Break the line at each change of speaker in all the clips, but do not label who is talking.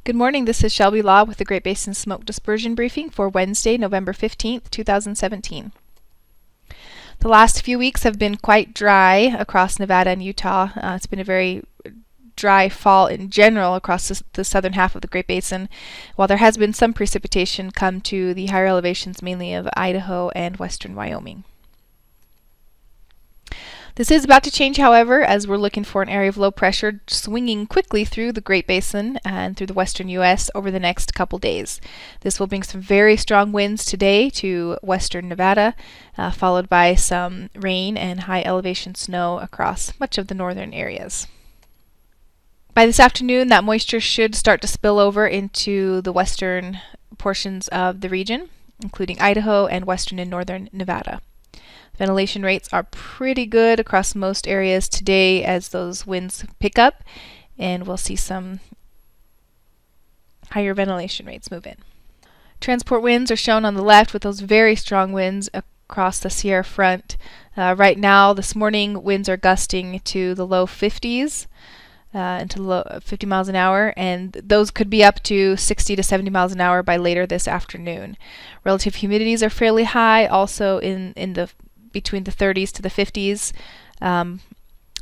Good morning, this is Shelby Law with the Great Basin Smoke Dispersion Briefing for Wednesday, November 15th, 2017. The last few weeks have been quite dry across Nevada and Utah. It's been a very dry fall in general across the southern half of the Great Basin, while there has been some precipitation come to the higher elevations mainly of Idaho and western Wyoming. This is about to change, however, as we're looking for an area of low pressure swinging quickly through the Great Basin and through the western U.S. over the next couple days. This will bring some very strong winds today to western Nevada, followed by some rain and high elevation snow across much of the northern areas. By this afternoon, that moisture should start to spill over into the western portions of the region, including Idaho and western and northern Nevada. Ventilation rates are pretty good across most areas today as those winds pick up, and we'll see some higher ventilation rates move in. Transport winds are shown on the left with those very strong winds across the Sierra Front. Right now, this morning, winds are gusting to the low 50s, into the low 50 miles an hour, and those could be up to 60 to 70 miles an hour by later this afternoon. Relative humidities are fairly high, also in the between the 30s to the 50s,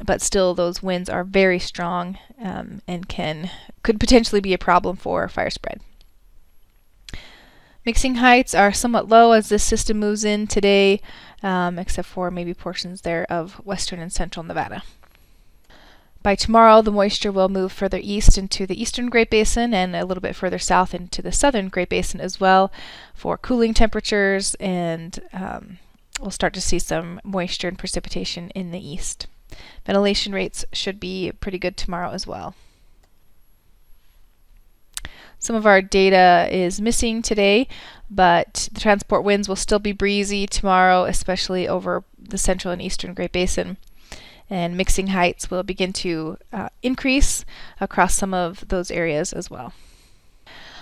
but still those winds are very strong and could potentially be a problem for fire spread. Mixing heights are somewhat low as this system moves in today, except for maybe portions there of western and central Nevada. By tomorrow, the moisture will move further east into the eastern Great Basin and a little bit further south into the southern Great Basin as well for cooling temperatures, and we'll start to see some moisture and precipitation in the east. Ventilation rates should be pretty good tomorrow as well. Some of our data is missing today, but the transport winds will still be breezy tomorrow, especially over the central and eastern Great Basin. And mixing heights will begin to increase across some of those areas as well.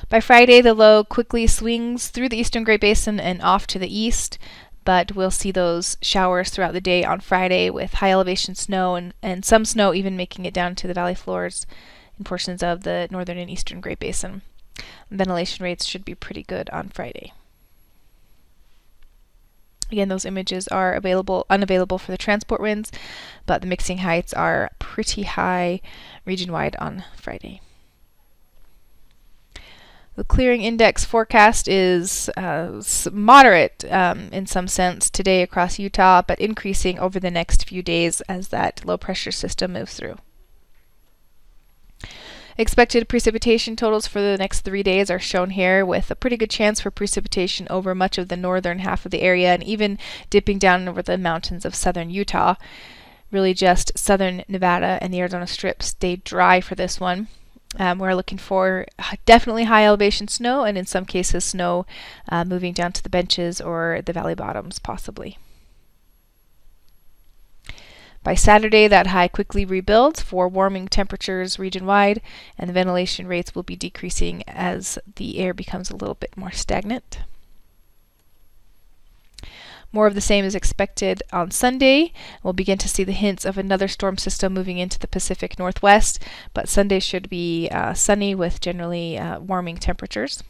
By Friday, the low quickly swings through the eastern Great Basin and off to the east, but we'll see those showers throughout the day on Friday with high elevation snow and some snow even making it down to the valley floors in portions of the northern and eastern Great Basin. Ventilation rates should be pretty good on Friday. Again, those images are unavailable for the transport winds, but the mixing heights are pretty high region-wide on Friday. The clearing index forecast is moderate in some sense today across Utah, but increasing over the next few days as that low pressure system moves through. Expected precipitation totals for the next 3 days are shown here, with a pretty good chance for precipitation over much of the northern half of the area and even dipping down over the mountains of southern Utah. Really just southern Nevada and the Arizona Strip stay dry for this one. We're looking for definitely high elevation snow, and in some cases snow moving down to the benches or the valley bottoms possibly. By Saturday, that high quickly rebuilds for warming temperatures region-wide, and the ventilation rates will be decreasing as the air becomes a little bit more stagnant. More of the same is expected on Sunday. We'll begin to see the hints of another storm system moving into the Pacific Northwest, but Sunday should be sunny with generally warming temperatures.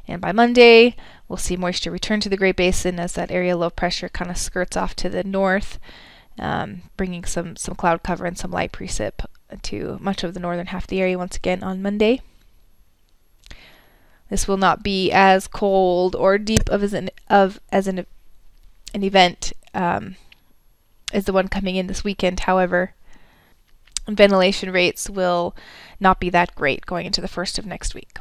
And by Monday, we'll see moisture return to the Great Basin as that area low pressure kind of skirts off to the north, bringing some cloud cover and some light precip to much of the northern half of the area once again on Monday. This will not be as cold or deep as an event as the one coming in this weekend. However, ventilation rates will not be that great going into the first of next week.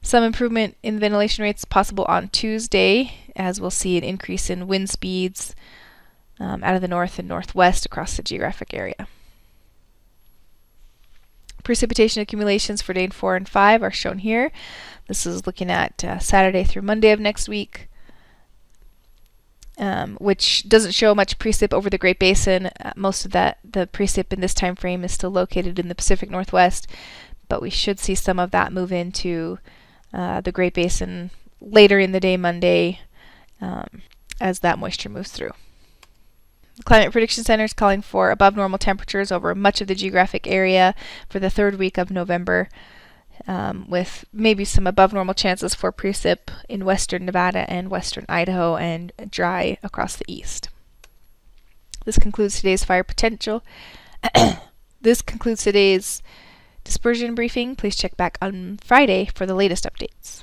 Some improvement in ventilation rates possible on Tuesday, as we'll see an increase in wind speeds out of the north and northwest across the geographic area. Precipitation accumulations for day 4 and 5 are shown here. This is looking at Saturday through Monday of next week, which doesn't show much precip over the Great Basin. Most of the precip in this time frame is still located in the Pacific Northwest, but we should see some of that move into the Great Basin later in the day Monday as that moisture moves through. The Climate Prediction Center is calling for above normal temperatures over much of the geographic area for the third week of November, with maybe some above normal chances for precip in western Nevada and western Idaho, and dry across the east. This concludes today's fire potential. This concludes today's dispersion briefing. Please check back on Friday for the latest updates.